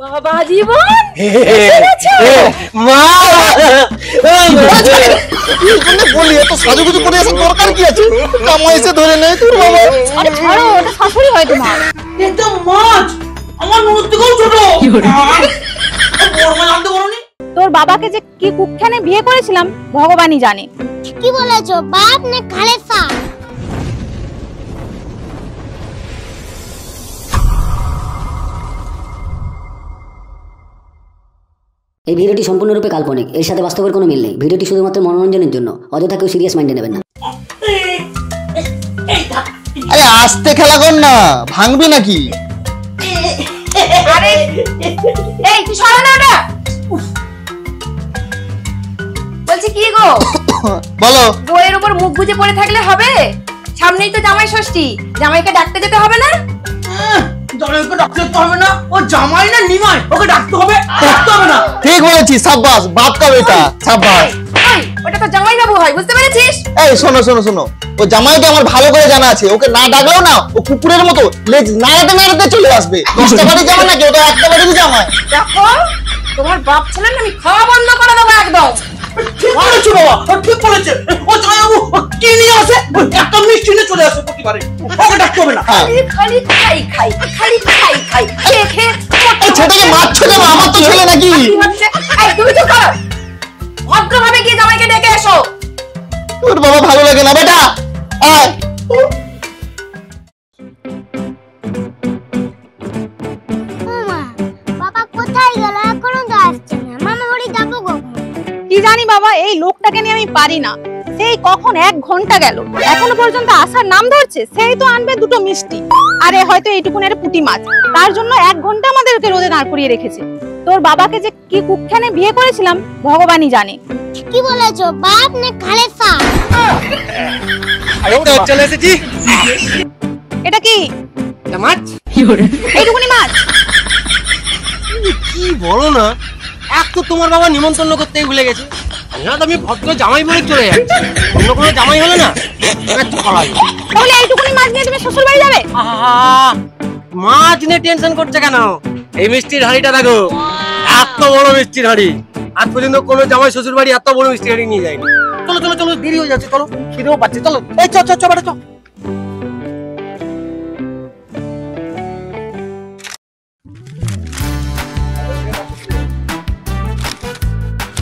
বাবা জীবন মা বলি এত সাজুগুজু করে আসার দরকার কি আছে? জামাই এসে ধরে নেয় তোর বাবা। আরে ছাড়ো, ওটা শাশুড়ি হয় তোমার। এটা মাছ আমার ননদ থেকেও ছোট। তোর বাবাকে যে কি কুক্ষানে বিয়ে করেছিলাম ভগবানই জানে। কি বলেছো, বাপ না খালেসা? এই ভিডিওটি সম্পূর্ণরূপে কাল্পনিক, এর সাথে বাস্তবের কোনো মিল নেই। ভিডিওটি শুধুমাত্র মনোরঞ্জনের জন্য, অযথা কেউ সিরিয়াস মাইন্ডে নেবেন না। আরে আস্তে খেলা কর না, ভাঙবি নাকি? আরে এই তুই সরা না ওটা। বলছি কি গো? বলো। বইয়ের উপর মুখ গুজে পড়ে থাকলে হবে? সামনেই তো জামাই ষষ্ঠী, জামাইকে ডাকতে যেতে হবে না? জামাইকে ডাকতে হবে না? ও জামাই না নিমাই, ওকে ডাকতে হবে। ডাকতে হবে না? ঠিক বলেছিস, সাব্বাস, বাপ কা বেটা, সাব্বাস। এই ওটা তো জামাই বাবু হয়, বুঝতে পেরেছিস? এই শোনো শোনো শোনো, ও জামাইকে আমার ভালো করে জানা আছে, ওকে না ডাকলেও না ও কুকুরের মতো লেজ নাড়াতে নাড়াতে চলে আসবে। 10টা বাড়ি জামাই নাকি, ওটা একটা বাড়ি জামাই। দেখো তোমার বাপ ছেলে না, আমি খাওয়া বন্ধ করে দেবো একদম। ঠিক বলেছো বাবা, ঠিক বলেছে। ও জামাইবাবু কি নিয়ে আসে? একটা মিষ্টি নিয়ে চলে আসে প্রতিবারে। ওকে ডাকতে হবে না। খালি খালি খাই খাই, খালি খাই খাই, খেয়ে খেয়ে এই ছেলেটাকে মারছো কেন? আমার তো ছেলে নাকি? কি হচ্ছে? এই তুমি চুপ করো, ভদ্রভাবে গিয়ে জামাইকে ডেকে এসো। তোর বাবা ভালো লাগে না বেটা, আয়। ওমা, বাবা কোথায় গেল? এখনো তো আসছে না। মামা বাড়ি যাবো কখন? কি জানি বাবা, এই লোকটাকে নিয়ে আমি পারি না। সেই কখন 1 ঘন্টা গেল, এখনো পর্যন্ত আসার নাম ধরছে। সেই তো আনবে 2টো মিষ্টি, আরে হয়তো এইটুকুনের পুঁটি মাছ, তার জন্য 1 ঘন্টা আমাদেরকে রোদে দাঁড় করিয়ে রেখেছে। তোর বাবাকে যে কি কুক্ষানে বিয়ে করেছিলাম ভগবানই জানে। কি বলেছো, বাপ না খালেসা? চলে এসেছি। এটা কি মাছ? এইটুকুনি মাছ? কি বলো না, এক তো তোমার বাবা নিমন্ত্রণ করতেই ভুলে গেছে, আমি ভদ্র জামাই বলে চলে যাচ্ছি। অন্য কোনো জামাই হলে না তাহলে এইটুকুনি মাছ নিয়ে তুমি শ্বশুর বাড়ি যাবে? মাছ নিয়ে টেনশন করছে কেন? এই মিষ্টির হাঁড়িটা দেখো, এত বড় মিষ্টির হাঁড়ি। আজ পর্যন্ত কোনো জামাই শ্বশুর বাড়ি এত বড় মিষ্টি হাঁড়ি নিয়ে যায়নি। চলো চলো চলো, দেরি হয়ে যাচ্ছে, চলো, খিদেও পাচ্ছে, চলো। এই চ চ চ বেটা চ।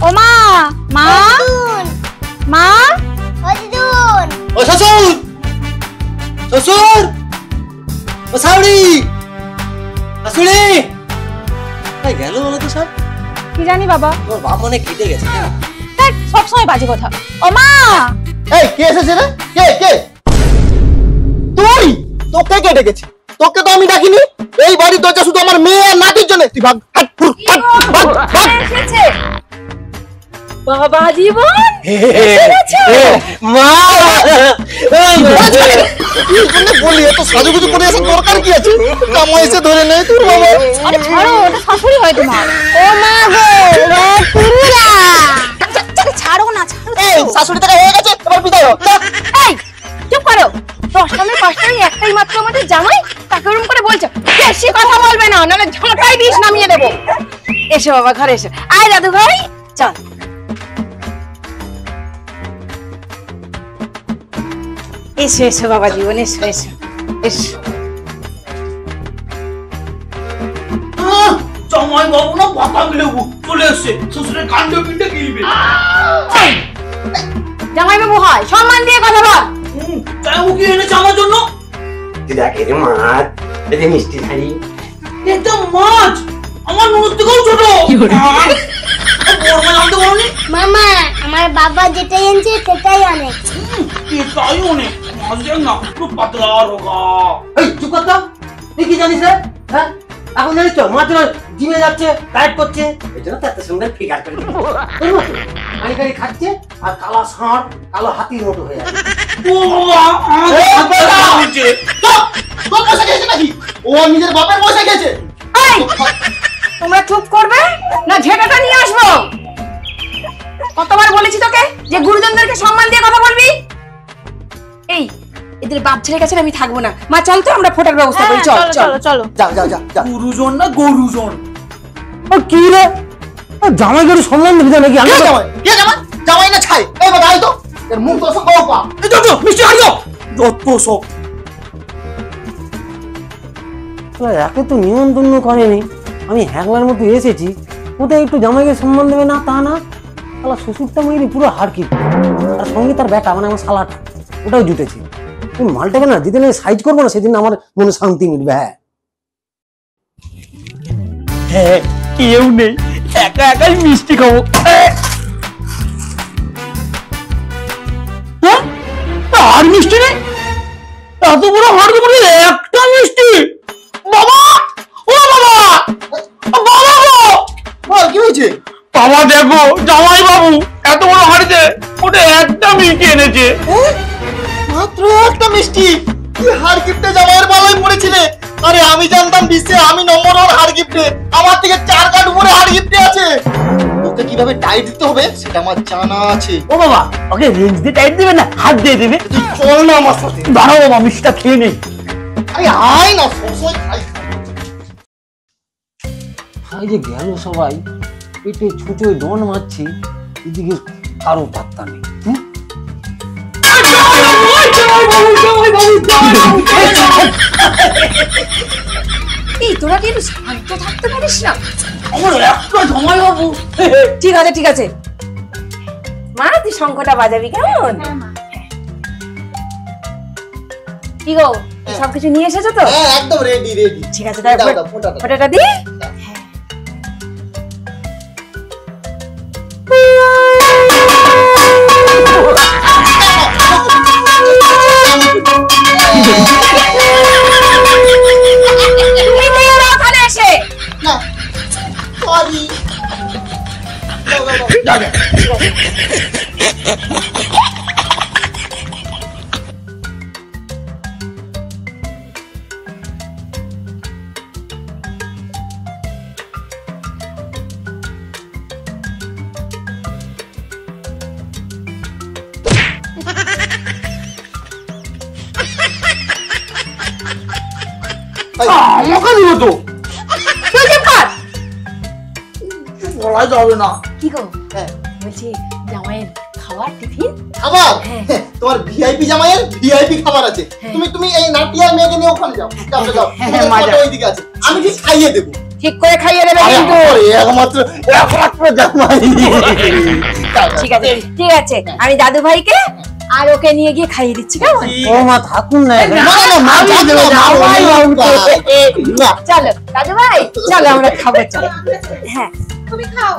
ও মা, মা, মা, ও দিদুন, ও শ্বশুর, শ্বশুর, ও শাশুড়ি, শাশুড়ি কোথায় গেল বলো তো সব? কি জানি বাবা, তোর বাপ মনে কেটে গেছে। দেখ সবসময় বাজে কথা। ও মা, এই কে এসেছে রে? কে কে? তুই? তোকে কে ডেকেছে? তোকে তো আমি ডাকিনি। এই বাড়ির দরজা শুধু আমার মেয়ে আর নাতির জন্য। তুই ভাগ, হাট, ফুট, হাট, ভাগ, ভাগ। এসেছে বাবা জীবন। মা বলি এত সাজুগুজু করে আসার দরকার কি আছে? জামাই এসে ধরে নেয় তোর বাবা। আরে ছাড়ো, ওটা শাশুড়ি হয় তোমার। ও মা গো, রে পুরুলা। ছাড়ো না, ছাড়ো। এই শাশুড়ি থেকে হয়ে গেছে, এবার বিদায় হ। এই চুপ করো, 10টার 5টায় একটাই মাত্র আমাদের জামাই, তাকে ওরকম করে বলছো। বেশি কথা বলবে না, নাহলে ঝাঁটাই বিষ নামিয়ে দেবো। এসো বাবা, ঘরে এসো। আয় দাদু ভাই, চল। এসো এসো বাবা জীবন, এসো এসো এসো। জামাই বাবু না বাতাম লেবু চলে এসছে, শ্বশুরের কাণ্ড পিণ্ডে গিলবে। জামাই বাবু হয়, সম্মান দিয়ে কথা বল। তাই ও কি এনেছে আমার জন্য? দেখ এই মাছ, এই মিষ্টি হাঁড়ি। এটা মাছ আমার ননদ থেকেও ছোট। জানতে পারোনি? মামা, আমার বাবা যেটা এনেছে সেটাই অনেক। এটাই অনেক। মাছ দেখ না, একটু পাতলা রোগা। এই চুপ কর তো, তুই কি জানিস রে? হ্যাঁ, এখন জানিস তো মাছ জিমে যাচ্ছে, ডায়েট করছে, এই জন্য তো এত সুন্দর ফিগার করে পানি কারি খাচ্ছে, আর কালো ষাঁড় কালো হাতির মতো হয়ে যাচ্ছে। ও বাবা, আমাদের হাতে হচ্ছে। চুপ! তোর পয়সা খেয়েছে নাকি? ও নিজের বাপের পয়সা খেয়েছে। এই তোমরা চুপ করবে না ঝেঁটাটা নিয়ে আসবো? কতবার বলেছি তোকে যে গুরুজনদেরকে সম্মান দিয়ে কথা বলবি? এই এদের বাপ ছেলের কাছে আমি থাকবো না। মা চল তো, আমরা ফোটার ব্যবস্থা করি। চল চল চলো। যাও যাও যাও যাও। গুরুজন না গরুজন? কি রে জামাই করে সম্মান দিবি নাকি? কে জামাই? কে জামাই? জামাই না ছাই? এই বাবা আই তো, এর মুখ তো সব বাবা। এই তো মিষ্টি খাইছো যত সব। একে তো নিমন্ত্রণ করেনি, আমি হ্যাংলার মতো এসেছি, ওটা একটু জামাইকে সম্মান দেবে না তা না। শালা শ্বশুরটা মেয়েরই পুরো হারকিপ, আর সঙ্গে তার বেটা মানে আমার শালাটা ওটাও জুটেছে। ওই মালটাকে না যেদিন সাইজ করবো না সেদিন আমার মনে শান্তি মিটবে। হ্যাঁ হ্যাঁ কেউ নেই, একা একাই মিষ্টি খাবো। আর মিষ্টি নেই? এত বড় হাড় করে একটা মিষ্টি? বাবা ও বাবা, বাবা গো বল কি হয়েছে? বাবা দেখো জামাই বাবু এত বড় হাড়িতে ওটা একটা মিষ্টি এনেছে। মাত্র একটা মিষ্টি? কি হার গিফটে জামাইয়ের মালাই পড়েছিলে? আরে আমি জানতাম বিশ্বে আমি নম্বর ওয়ান হার গিফটে, আমার থেকে 4 কার্ড উপরে হার গিফটে আছে। ওকে কিভাবে টাইট দিতে হবে সেটা আমার জানা আছে। ও বাবা ওকে রেঞ্জ দিয়ে টাইট দিবে না হাত দিয়ে দিবে? তুই চল না আমার সাথে। দাঁড়াও বাবা মিষ্টিটা খেয়ে নেই। আরে আয় না, সবসময় খাই। এই যে গেল সবাই পেটে ছুঁচোয় ডন মারছি, এদিকে কারো পাত্তা নেই। এই তোরা কি একটু শান্ত থাকতে পারিস না? আমার একটা জামাই বাবু। ঠিক আছে ঠিক আছে মা, তুই শঙ্খটা বাজাবি কেমন? কি গো সবকিছু নিয়ে এসেছো তো? হ্যাঁ একদম রেডি রেডি। ঠিক আছে তারপর ফোঁটাটা দি। না সরি। আমাকে দিবে তো বলা যাবে না। কি গো হ্যাঁ বলছি জামাইয়ের খাবার টিফিন? খাবার? হ্যাঁ। তোমার ভিআইপি জামাইয়ের ভিআইপি খাবার আছে। তুমি এই নাটিয়ার মেয়েকে নিয়ে ওখানে যাও। যাও যাও, তোমাদের খাবার ওইদিকে আছে, আমি ঠিক খাইয়ে দেবো। ঠিক করে খাইয়ে দেবে কিন্তু। একমাত্র জামাই। ঠিক আছে ঠিক আছে, আমি দাদু ভাইকে আর ওকে নিয়ে গিয়ে খাইয়ে দিচ্ছি কেমন? ও মা থাকুন না এখানে। না না মা যাবে না, জামাই না। চলো দাদু ভাই চলো আমরা খাবো চলো। হ্যাঁ তুমি খাও।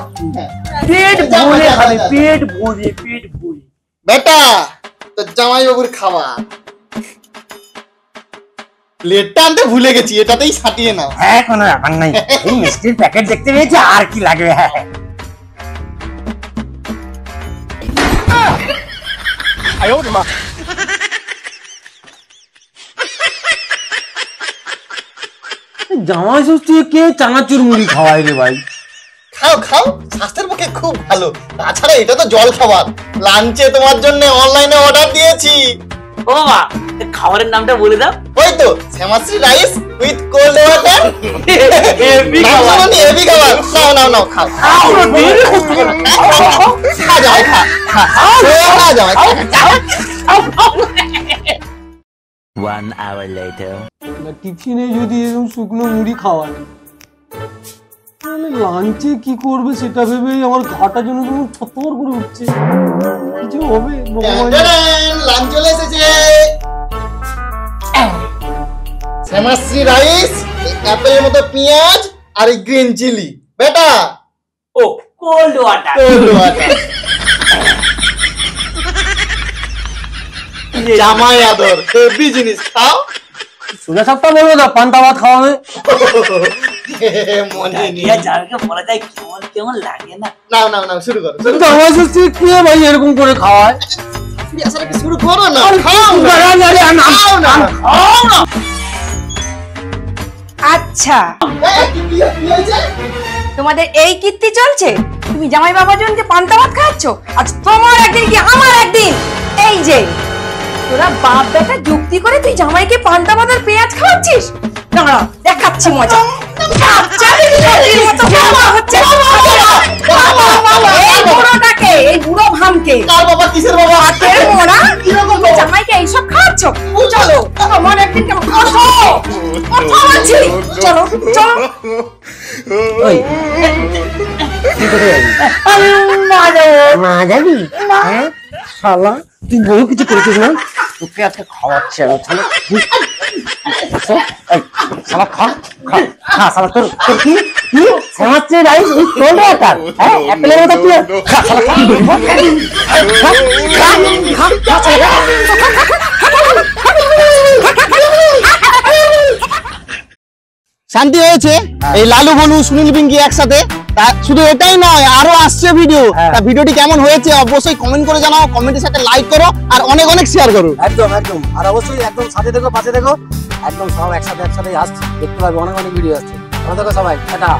পেট ভরে খাবে, পেট ভরে পেট ভরে। বেটা তো জামাই বাবুর খাবার প্লেটটা আনতে ভুলে গেছি, এটাতেই সাটিয়ে নাও। হ্যাঁ কোনো ব্যাপার নাই, এই মিষ্টির প্যাকেট দেখতে পেয়েছি আর কি লাগবে। হ্যাঁ জামাই ষষ্ঠী কে চানাচুর মুড়ি খাওয়াই রে ভাই? খাও খাও, স্বাস্থ্যের পক্ষে খুব ভালো। তাছাড়া এটা তো জল খাবার। লাঞ্চে তোমার জন্য অনলাইনে অর্ডার দিয়েছি। ও বাবা খাবারের নামটা বলে দাও। ওই তো Shyamashree rice with cold water. Heavy খাবার। হেভি খাবার। নাও নাও নাও খাও। খাও না, দেরি করতে হবে না। খা যাও খা খা খা যাও। 1 hour later. টিফিনে যদি এরকম শুকনো মুড়ি খাওয়ায় তাহলে লাঞ্চে কি করবে সেটা ভেবেই আমার ঘাটা যেন কেমন থরথর করে উঠছে। কিছু হবে ভগবান। লাঞ্চ চলে এসেছে। শ্যামাশ্রী রাইস, অ্যাপেলের মতো পেঁয়াজ আর এই গ্রিন চিলি। বেটা ও কোল্ড ওয়াটার। Cold water. জামাই আদর হেভি জিনিস, খাও। সোজা সাপটা বলবো না পান্তা ভাত খাওয়াবে। মনে নেই। যাকে বলা যায় কেমন কেমন লাগে না। নাও নাও নাও শুরু করো। জামাই ষষ্ঠী কে ভাই এরকম করে খাওয়ায়? আসলে কি শুরু করো না, খাও না। খাও না। খাও না। আচ্ছা কি হয়েছে? তোমাদের এই কীর্তি চলছে? তুমি জামাই বাবার জন্য পান্তা ভাত খাচ্ছ, আজ তোমার একদিন কি আমার একদিন। এই যে তোরা বাপ বেটা যুক্তি করে তুই জামাইকে পান্তা ভাত আর পেঁয়াজ খাওয়াচ্ছিস। দাঁড়া দেখাচ্ছি মজা। বাচ্চা দিদির মতো চলো চলো ওই তুই কোথায় যাবি? আমি মা যাবো। মা যাবি? হ্যাঁ শালা তুই বউ কিছু করেছিস না? তোকে আজকে খাওয়াচ্ছি আমি শালা। এই, শালা খা খা খা শালা তোর তোর কি কি সামাচ্ছে রাইস এই তোর রাখার হ্যাঁ অ্যাপেলের মতো তুই খা শালা খা কি করবি? খা খা খা খা শান্তি হয়েছে এই লালু বলু সুনীল পিঙ্কি একসাথে তা শুধু এটাই নয় আরো আসছে ভিডিও তা ভিডিওটি কেমন হয়েছে অবশ্যই কমেন্ট করে জানাও কমেন্টের সাথে লাইক করো আর অনেক অনেক শেয়ার করো একদম একদম আর অবশ্যই একদম সাথে দেখো পাশে দেখো একদম সব একসাথে আসছে দেখতে পাবে অনেক অনেক ভিডিও আসছে ভালো থেকো সবাই টাটা।